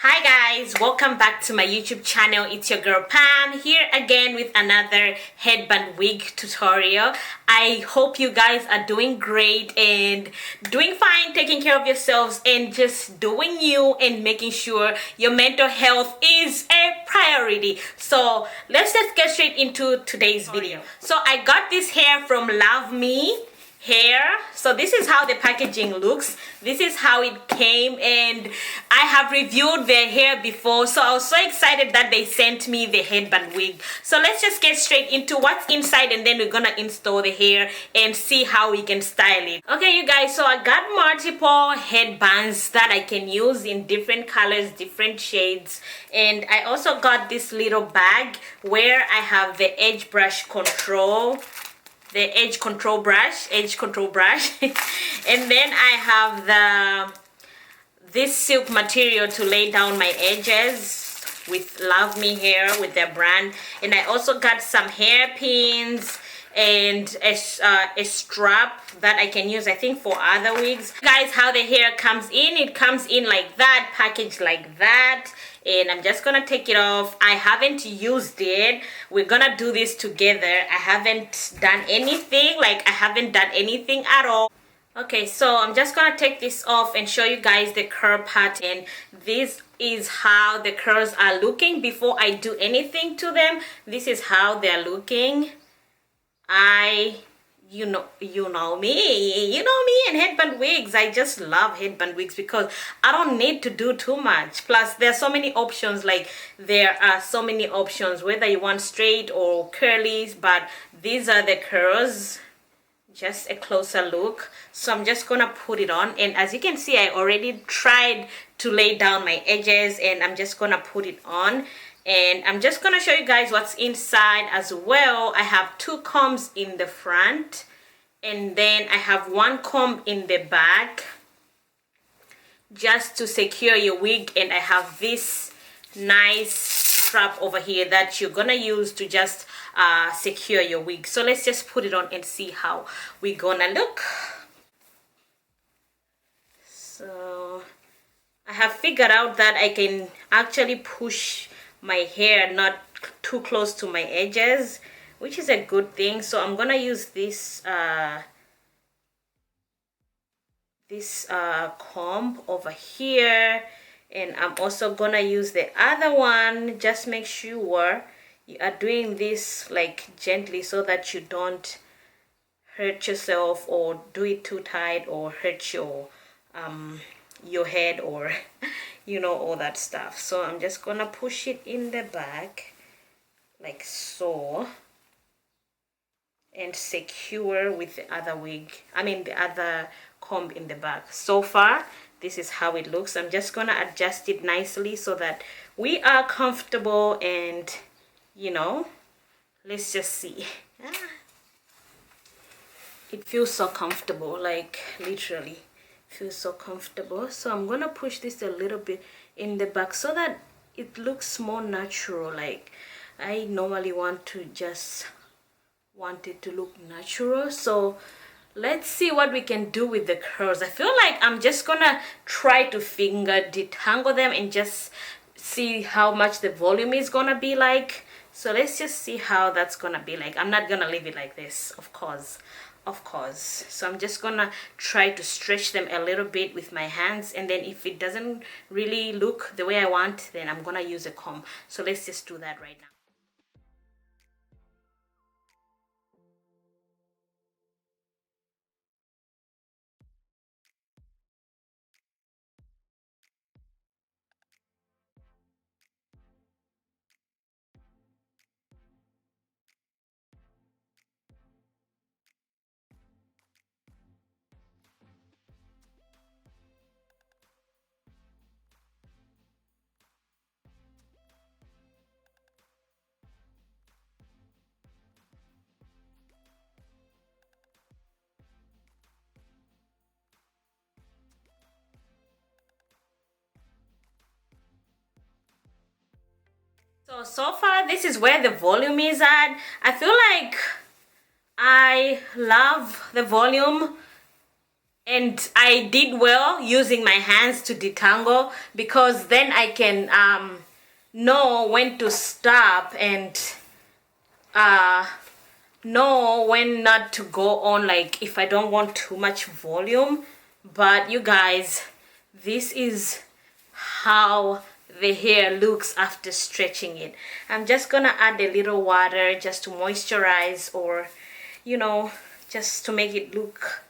Hi guys, welcome back to my YouTube channel. It's your girl Pam here again with another headband wig tutorial. I hope you guys are doing great and doing fine, taking care of yourselves and just doing you and making sure your mental health is a priority. So let's just get straight into today's video. So I got this hair from Luvmehair. So this is how the packaging looks. This is how it came, and I have reviewed their hair before, so I was so excited that they sent me the headband wig. So let's just get straight into what's inside, and then we're gonna install the hair and see how we can style it. Okay you guys, so I got multiple headbands that I can use in different colors, different shades, and I also got this little bag where I have the edge brush control, the edge control brush and then I have this silk material to lay down my edges with Luvmehair, with their brand. And I also got some hairpins and a strap that I can use, I think, for other wigs. Guys, how the hair comes in, it comes in like that, packaged like that, and I'm just gonna take it off. I haven't used it. We're gonna do this together. I haven't done anything at all. Okay, so I'm just gonna take this off and show you guys the curl pattern. This is how the curls are looking before I do anything to them. This is how they're looking. You know me and headband wigs. I just love headband wigs because I don't need to do too much. Plus there are so many options, whether you want straight or curlies, but these are the curls. Just a closer look. So I'm just gonna put it on, and as you can see, I already tried to lay down my edges, and I'm just gonna put it on. And I'm just gonna show you guys what's inside as well. I have 2 combs in the front, and then I have 1 comb in the back just to secure your wig. And I have this nice strap over here that you're gonna use to just secure your wig. So let's just put it on and see how we're gonna look. So I have figured out that I can actually push my hair not too close to my edges, which is a good thing. So I'm gonna use this comb over here, and I'm also gonna use the other one. Just make sure you are doing this like gently so that you don't hurt yourself or do it too tight or hurt your head or all that stuff. So I'm just gonna push it in the back like so and secure with the other the other comb in the back. So far this is how it looks. I'm just gonna adjust it nicely so that we are comfortable, and let's just see. It feels so comfortable, like literally feels so comfortable. So I'm gonna push this a little bit in the back so that it looks more natural. Like I normally want it to look natural. So let's see what we can do with the curls. I feel like I'm just gonna try to finger detangle them and just see how much the volume is gonna be like. So let's just see how that's gonna be like. I'm not gonna leave it like this, of course. So I'm just gonna try to stretch them a little bit with my hands, and then if it doesn't really look the way I want, then I'm gonna use a comb. So let's just do that right now. So far this is where the volume is at. I feel like I love the volume And I did well using my hands to detangle, because then I can know when to stop and know when not to go on, like if I don't want too much volume. But you guys, this is how the hair looks after stretching it. I'm just gonna add a little water just to moisturize, or you know, just to make it look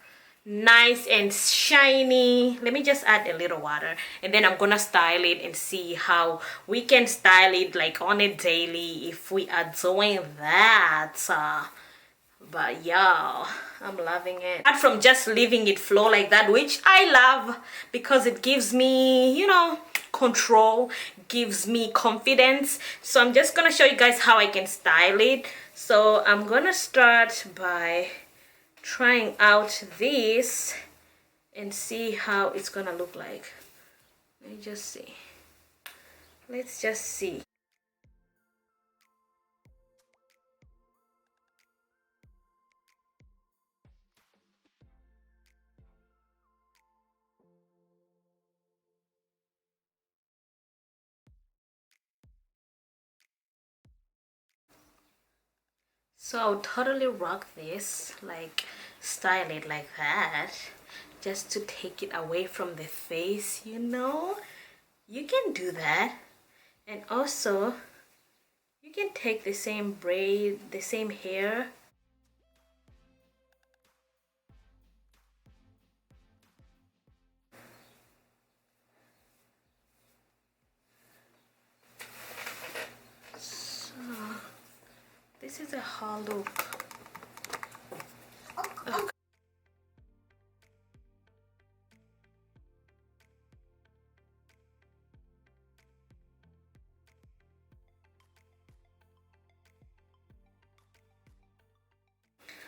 nice and shiny. Let me just add a little water, and then I'm gonna style it and see how we can style it like on a daily if we are doing that. But yeah, I'm loving it. Apart from just leaving it flow like that, which I love because it gives me, you know, control, gives me confidence. So I'm just gonna show you guys how I can style it. So I'm gonna start by trying out this and see how it's gonna look like. Let me just see. Let's just see. So I'll totally rock this, like style it like that, just to take it away from the face, you know? You can do that. And also, you can take the same braid, the same hair. So, this is a hollow.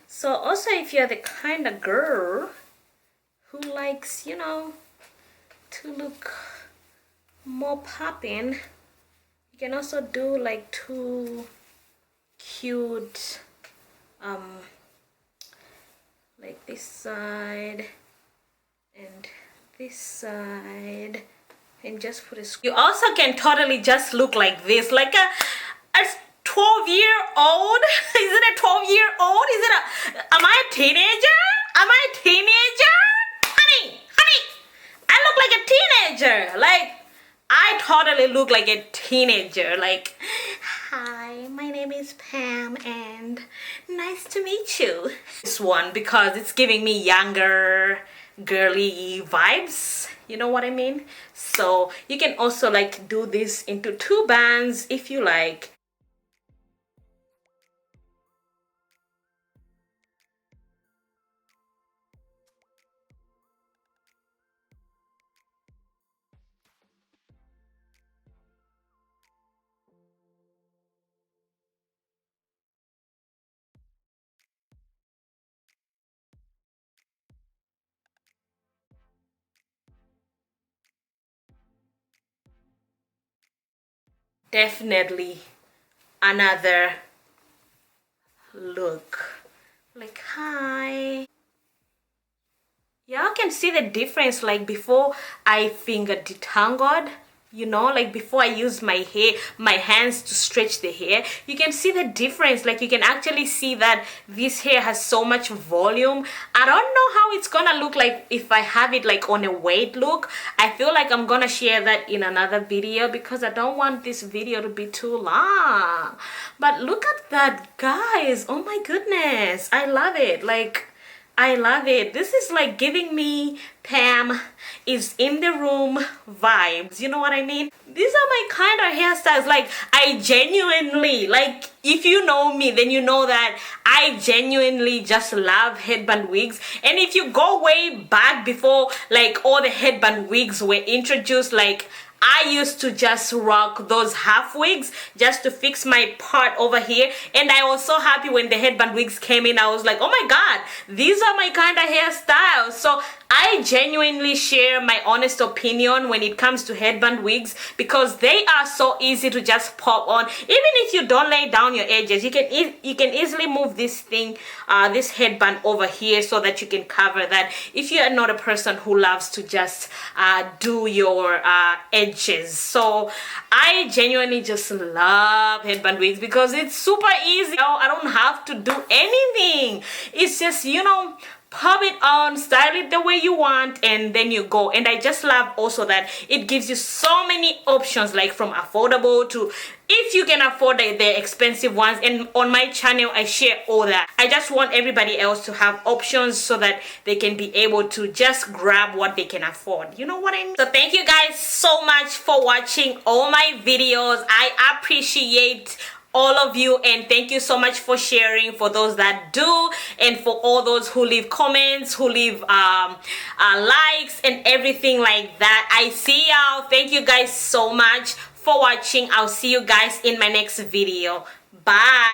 So also, if you're the kind of girl who likes, you know, to look more popping, you can also do like two cute like this side and this side, and just put a you also can totally just look like this, like a 12-year-old. Is it a 12-year-old? Is it a, am I a teenager? Am I a teenager? Honey, I look like a teenager. Like, I totally look like a teenager. Like, hi, my name is Pam and nice to meet you. This one, because it's giving me younger, girly vibes. You know what I mean? So you can also like do this into 2 bands if you like. Definitely another look. Like, hi. Y'all can see the difference, like before I finger detangled, you know, like before I use my hands to stretch the hair, you can see the difference. Like you can actually see that this hair has so much volume. I don't know how it's gonna look like if I have it like on a wave look. I feel like I'm gonna share that in another video because I don't want this video to be too long. But look at that, guys. Oh my goodness, I love it. Like, I love it. This is like giving me Pam is in the room vibes. You know what I mean? These are my kind of hairstyles. Like, I genuinely, like, if you know me, then you know that I genuinely just love headband wigs. And if you go way back before, like, all the headband wigs were introduced, like, I used to just rock those half wigs just to fix my part over here. And I was so happy when the headband wigs came in. I was like, oh my god, these are my kind of hairstyles. So I genuinely share my honest opinion when it comes to headband wigs, because they are so easy to just pop on. Even if you don't lay down your edges, you can easily move this thing, this headband over here, so that you can cover that if you are not a person who loves to just do your edges. So I genuinely just love headband wigs because it's super easy. I don't have to do anything. It's just, you know, pop it on, style it the way you want, and then you go. And I just love also that it gives you so many options, like from affordable to if you can afford the expensive ones. And on my channel I share all that. I just want everybody else to have options so that they can be able to just grab what they can afford. You know what I mean? So thank you guys so much for watching all my videos. I appreciate all of you, and thank you so much for sharing, for those that do, and for all those who leave comments, who leave likes and everything like that. I see y'all. Thank you guys so much for watching. I'll see you guys in my next video. Bye.